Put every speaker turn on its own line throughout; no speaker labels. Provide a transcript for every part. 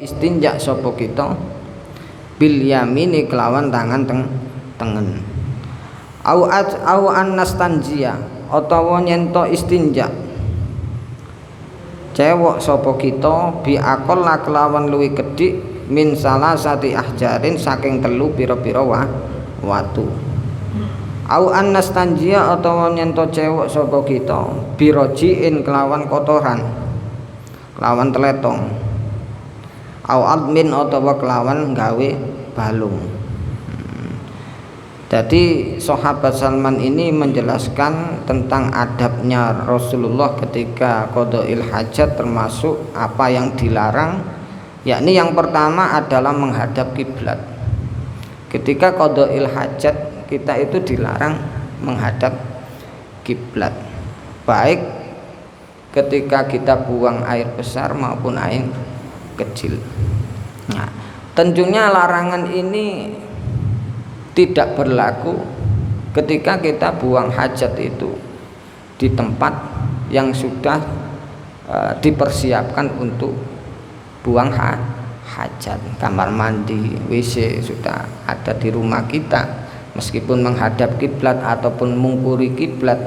istinja sapa kita bil yamini kelawan tangan tengen au annastanjia utawa nyento istinja cewek sapa kita bi aqall kelawan luwih gedhik min salasati ahjarin saking telu pira-pira watu au annastanjia utawa nyento cewek sapa kita birojiin kelawan kotoran kelawan teletong au admin utawa kelawan gawe balung. Jadi sahabat Salman ini menjelaskan tentang adabnya Rasulullah ketika qada'il hajat, termasuk apa yang dilarang, yakni yang pertama adalah menghadap kiblat. Ketika qada'il hajat kita itu dilarang menghadap kiblat, baik ketika kita buang air besar maupun air kecil. Nah, tentunya larangan ini tidak berlaku ketika kita buang hajat itu di tempat yang sudah dipersiapkan untuk buang hajat. Kamar mandi, WC sudah ada di rumah kita, meskipun menghadap kiblat ataupun mengkuri kiblat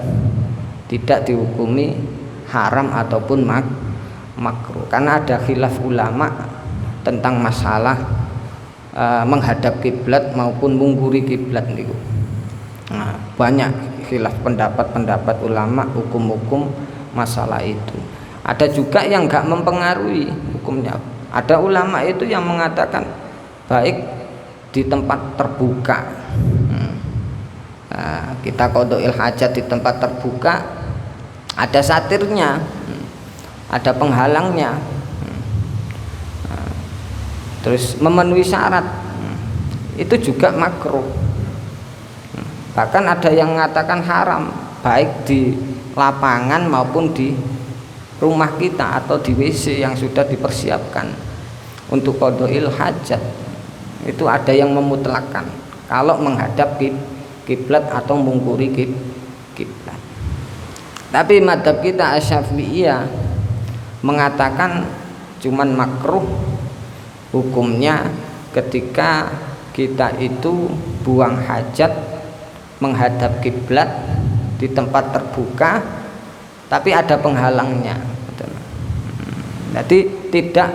tidak dihukumi haram ataupun makruh, karena ada khilaf ulama tentang masalah menghadap kiblat maupun mengguri kiblat niku. Nah, banyak khilaf pendapat ulama hukum-hukum masalah itu. Ada juga yang enggak mempengaruhi hukumnya. Ada ulama itu yang mengatakan baik di tempat terbuka. Nah, kita qada'il hajat di tempat terbuka, ada satirnya, ada penghalangnya, terus memenuhi syarat, itu juga makruh. Bahkan ada yang mengatakan haram, baik di lapangan maupun di rumah kita atau di WC yang sudah dipersiapkan untuk qada'il hajat. Itu ada yang memutlakkan kalau menghadap kiblat atau mengkuri kiblat. Tapi madhab kita Asy-Syafi'iyah mengatakan cuman makruh hukumnya ketika kita itu buang hajat menghadap kiblat di tempat terbuka tapi ada penghalangnya. Jadi tidak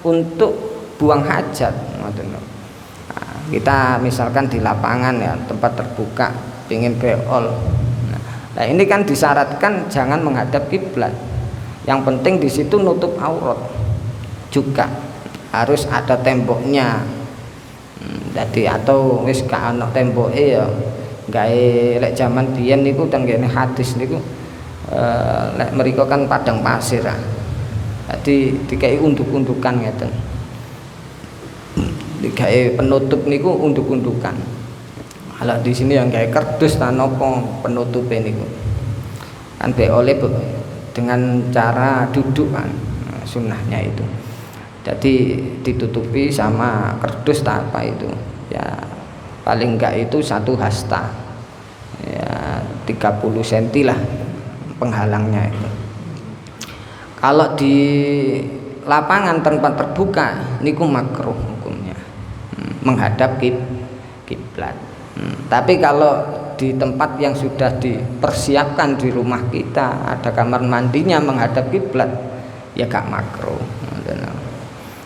untuk buang hajat. Nah, kita misalkan di lapangan ya, tempat terbuka, ingin beol. Nah, ini kan disyaratkan jangan menghadap kiblat. Yang penting di situ nutup aurat juga, harus ada temboknya. Jadi atau wis gak ana temboke ya gawe lek jaman biyen niku tenggene hadis niku lek mriko kan padang pasir. Jadi dikai unduk-undukan ngeten. Dikai penutup niku unduk-undukan. Kalau di sini yang gawe kardus ta napa penutupe niku. Kan oleh dengan cara duduk kan, sunnahnya itu. Jadi ditutupi sama kardus tak apa itu ya, paling enggak itu 1 hasta ya, 30 cm lah penghalangnya itu. Kalau di lapangan tempat terbuka niku makruh hukumnya menghadap kiblat. Tapi kalau di tempat yang sudah dipersiapkan di rumah kita, ada kamar mandinya menghadap kiblat, ya gak makruh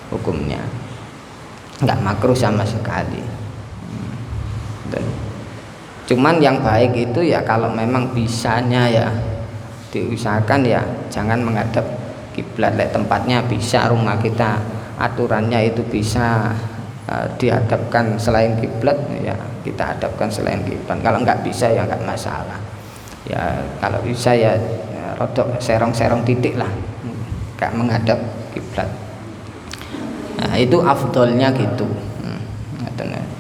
hukumnya, nggak makruh sama sekali. Cuman yang baik itu ya kalau memang bisanya ya diusahakan ya jangan menghadap kiblat. Tempatnya bisa, rumah kita aturannya itu bisa dihadapkan selain kiblat ya kita hadapkan selain kiblat. Kalau nggak bisa ya nggak masalah. Ya kalau bisa ya rodok serong-serong titik lah, nggak menghadap kiblat. Nah, itu afdolnya gitu.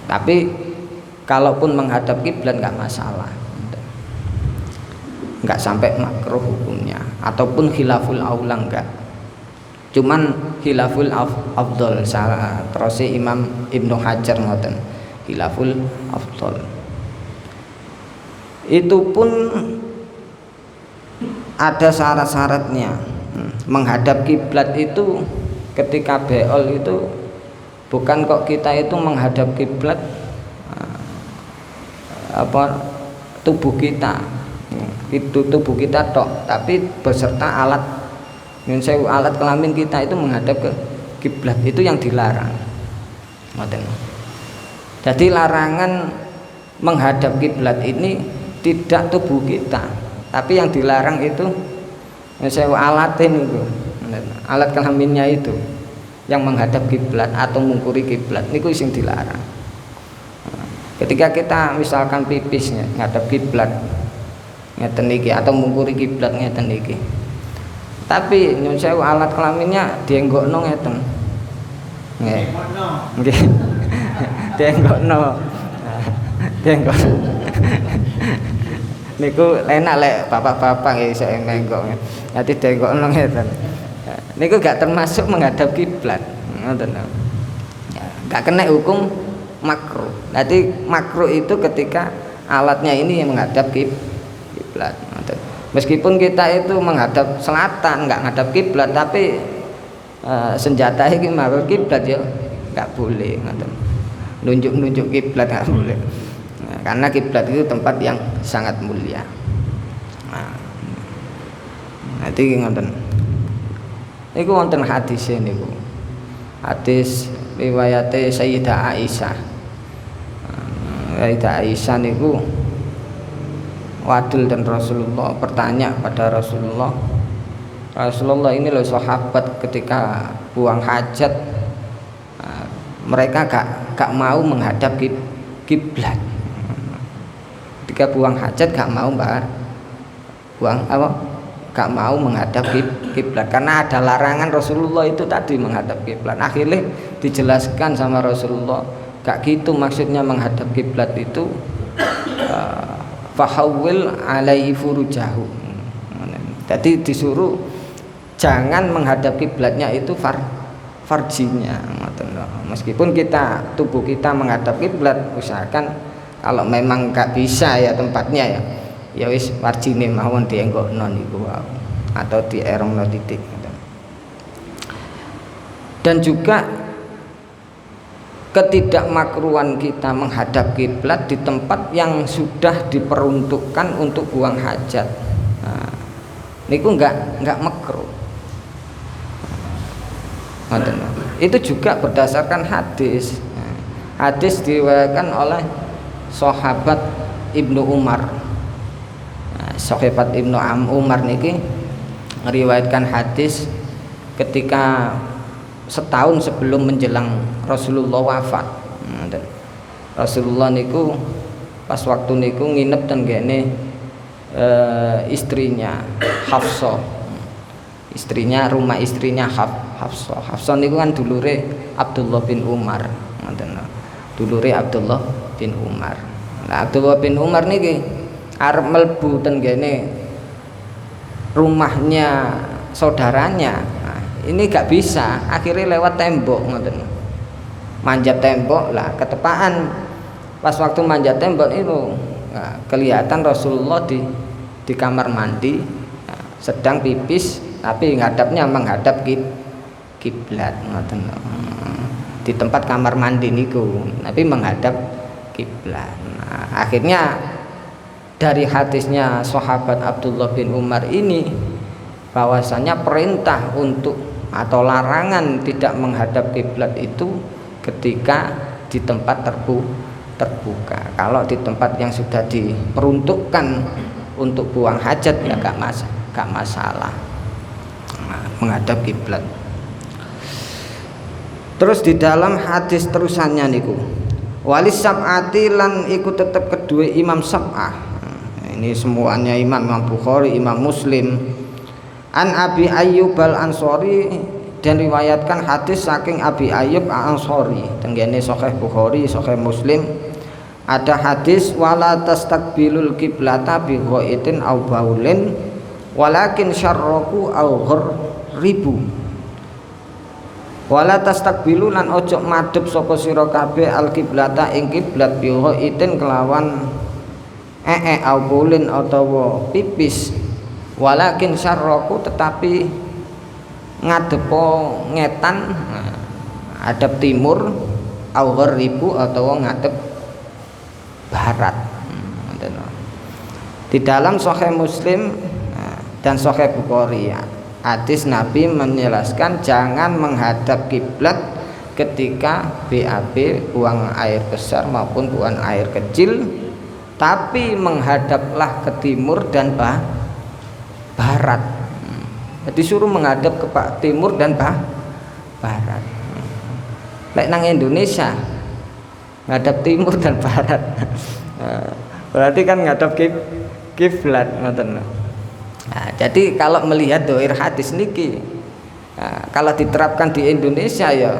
Tapi kalaupun menghadap kiblat nggak masalah, nggak sampai makruh hukumnya, ataupun khilaful aula enggak. Cuman khilaful afdol, terus Imam Ibnu Hajar ngoten khilaful afdol. Itu pun ada syarat-syaratnya. Menghadap kiblat itu ketika beol itu bukan kok kita itu menghadap kiblat tubuh kita, itu tubuh kita tok, tapi beserta alat alat kelamin kita itu menghadap ke kiblat, itu yang dilarang. Jadi larangan menghadap kiblat ini tidak tubuh kita, tapi yang dilarang itu alat kelaminnya itu yang menghadap kiblat atau mengkuri kiblat niku sing dilarang. Ketika kita misalkan pipisnya ngadap kiblat ngeten iki atau mengkuri kiblat ngeten iki, tapi nyun sewu alat kelaminnya dienggokno ngeten nggih dienggokno niku enak lek bapak-bapak nggih iso menggok. Dadi dienggokno ngeten niku gak termasuk menghadap kiblat, ngoten. Gak kena hukum makruh. Jadi makruh itu ketika alatnya ini yang menghadap kiblat. Meskipun kita itu menghadap selatan, nggak menghadap kiblat, tapi senjata ini menghadap kiblat ya nggak boleh. Nunjuk-nunjuk kiblat nggak boleh. Karena kiblat itu tempat yang sangat mulia. Nanti ngoten. Iku wonten hadis niku. Hadis riwayate Sayyidah Aisyah. Sayyidah Aisyah niku wadul dan Rasulullah bertanya pada Rasulullah, Rasulullah ini loh sahabat ketika buang hajat mereka gak mau menghadap kiblat. Ketika buang hajat gak mau gak mau menghadap kiblat karena ada larangan Rasulullah itu tadi menghadap kiblat. Akhirnya dijelaskan sama Rasulullah, gak gitu maksudnya menghadap kiblat itu fahawil alaihi furujahu. Jadi disuruh jangan menghadap kiblatnya itu farjinya. Meskipun kita tubuh kita menghadap kiblat, usahakan kalau memang gak bisa ya tempatnya ya wis farjine mawon dienggokno niku atau dierongno titik. Dan juga ketidakmakruhan kita menghadap kiblat di tempat yang sudah diperuntukkan untuk buang hajat. Niku enggak makruh. Itu juga berdasarkan hadis. Hadis diriwayatkan oleh sahabat Ibnu Umar. Sahabat Ibnu Umar niki meriwayatkan hadis ketika setahun sebelum menjelang Rasulullah wafat. Rasulullah niku pas waktu niku nginep ten gene istrinya Hafsah. Istrinya, rumah istrinya Hafsah. Hafsah niku kan dulure Abdullah bin Umar. Dulure Abdullah bin Umar. Nah, Abdullah bin Umar niki arep mlebu ten gene rumahnya saudaranya. Ini gak bisa, akhirnya lewat tembok ngoten. Manjat tembok lah, ketepaan pas waktu manjat tembok itu kelihatan Rasulullah di kamar mandi sedang pipis tapi menghadap kiblat ngoten. Di tempat kamar mandi niku tapi menghadap kiblat. Akhirnya dari hadisnya sahabat Abdullah bin Umar ini bahwasanya perintah untuk atau larangan tidak menghadap kiblat itu ketika di tempat terbuka. Kalau di tempat yang sudah diperuntukkan untuk buang hajat ya gak masalah menghadap kiblat. Terus di dalam hadis terusannya niku walis sab'ati lan iku tetep kedua Imam Sab'ah. Ini semuanya Imam Bukhari, Imam Muslim. An Abi Ayyub al-Ansori dan riwayatkan hadis saking Abi Ayyub al-Ansori tenggene Sahih Bukhari, Sahih Muslim ada hadis wala tastaqbilul qiblata bi ghaitin aw baulin walakin syarraku aw ghribu wala tastaqbilu lan ojo madhep sapa sira kabeh al-qiblata ing kiblat bi ghaitin kelawan aw baulin utawa pipis walakin syarraku tetapi ngadepo ngetan, hadap timur, au gharibu atau ngadep barat. Di dalam Sahih Muslim dan Sahih Bukhari, hadis Nabi menjelaskan jangan menghadap kiblat ketika BAB, buang air besar maupun buang air kecil, tapi menghadaplah ke timur dan barat. Disuruh menghadap ke timur dan barat. Lek nang Indonesia ngadap timur dan barat. Berarti kan ngadap kiblat ngoten. Nah, jadi kalau melihat doir hadis niki, kalau diterapkan di Indonesia ya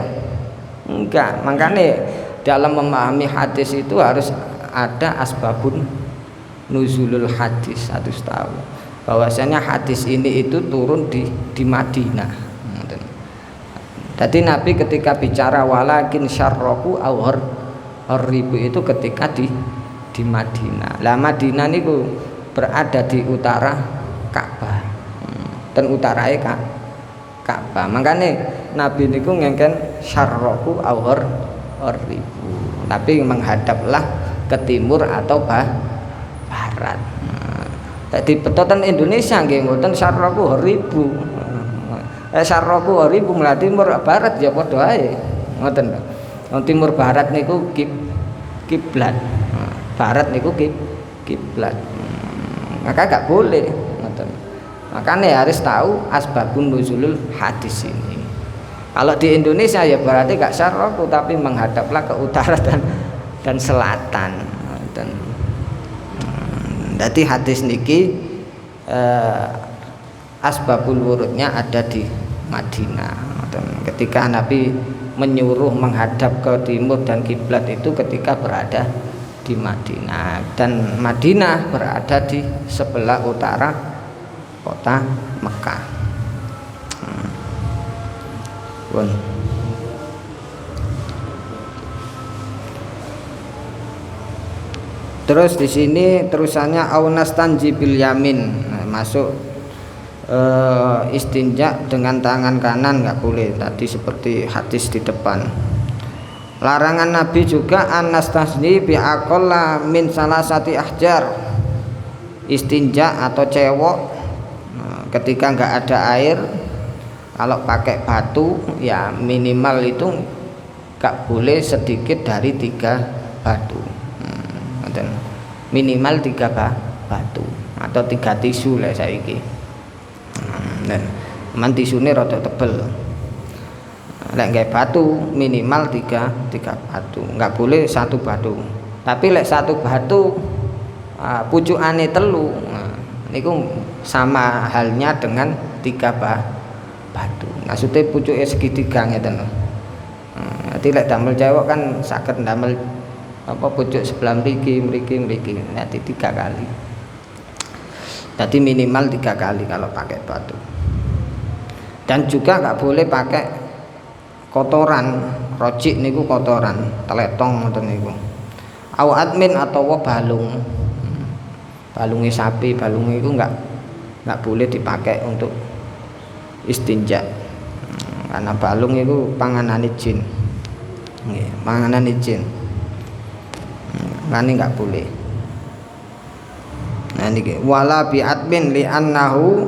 enggak. Makanya dalam memahami hadis itu harus ada asbabun nuzulul hadis, harus tahu bahwasanya hadis ini itu turun di Madinah. Jadi Nabi ketika bicara walakin syarraku au ribu itu ketika di Madinah. Lah Madinah niku berada di utara Ka'bah dan utarae Ka'bah. Makanya Nabi niku ngengken syarraku au ribu. Nabi menghadaplah ke timur atau barat. Jadi petotan Indonesia nggih mboten syarraku ribu. Syarraku ribu mulai timur barat ya padha ae. Ngoten lho. Wong timur barat niku kiblat. Barat niku kiblat. Maka gak boleh ngoten. Makanya harus tahu asbabun nuzulul hadis ini. Kalau di Indonesia ya berarti gak syarraku tapi menghadaplah ke utara dan selatan. Jadi hadis niki asbabul wurudnya ada di Madinah. Ketika Nabi menyuruh menghadap ke timur dan kiblat itu ketika berada di Madinah, dan Madinah berada di sebelah utara kota Mekah. Terus di sini terusannya aunastanji bil yamin, masuk istinja dengan tangan kanan nggak boleh. Tadi seperti hadis di depan. Larangan Nabi juga anastanji bi aqalla min salasati ahjar, istinja atau cewok ketika nggak ada air, kalau pakai batu ya minimal itu nggak boleh sedikit dari 3 batu. Minimal 3 batu atau 3 tisu lah saiki. Man tisune rada tebel. Lek nggae batu minimal 3 batu, enggak boleh 1 batu. Tapi lek 1 batu pucukane telu, niku sama halnya dengan 3 batu. Maksudnya pucuke segitiga ngeten lho. Dadi lek damel cewek kan saged damel apa pucuk sebelah mriki nanti 3 kali. Jadi minimal 3 kali kalau pakai batu. Dan juga nggak boleh pakai kotoran, rojik niku kotoran, teletong ngoten niku. Au admin atau balung. Balungi sapi, balung itu nggak boleh dipakai untuk istinja. Karena balung itu panganane jin. Nggih, panganane jin. Ini nggak boleh. Nah ini wala bi'atmin li'annahu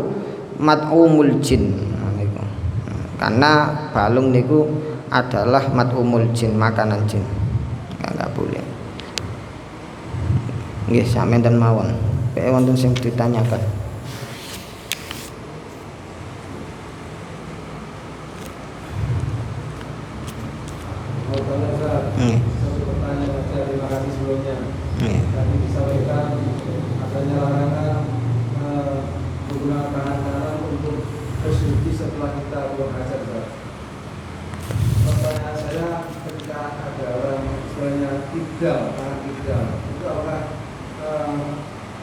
mat'umul jin. Karena balung niku adalah mat'umul jin, makanan jin. Nggak boleh. Nggih sampeyan dan mawon. Pek wonten sing ditanyakan.
Tadi disampaikan adanya larangan menggunakan tangan kanan untuk bersuci setelah kita buang hajat. Pertanyaan saya, ketika ada orang istilahnya kidal, tangan kidal, itu apakah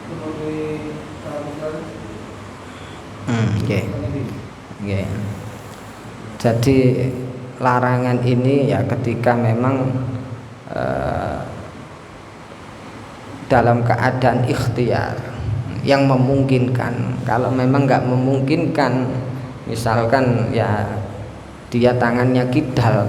memenuhi syarat?
Okay. Jadi larangan ini ya ketika memang dalam keadaan ikhtiar yang memungkinkan. Kalau memang nggak memungkinkan misalkan ya dia tangannya kidal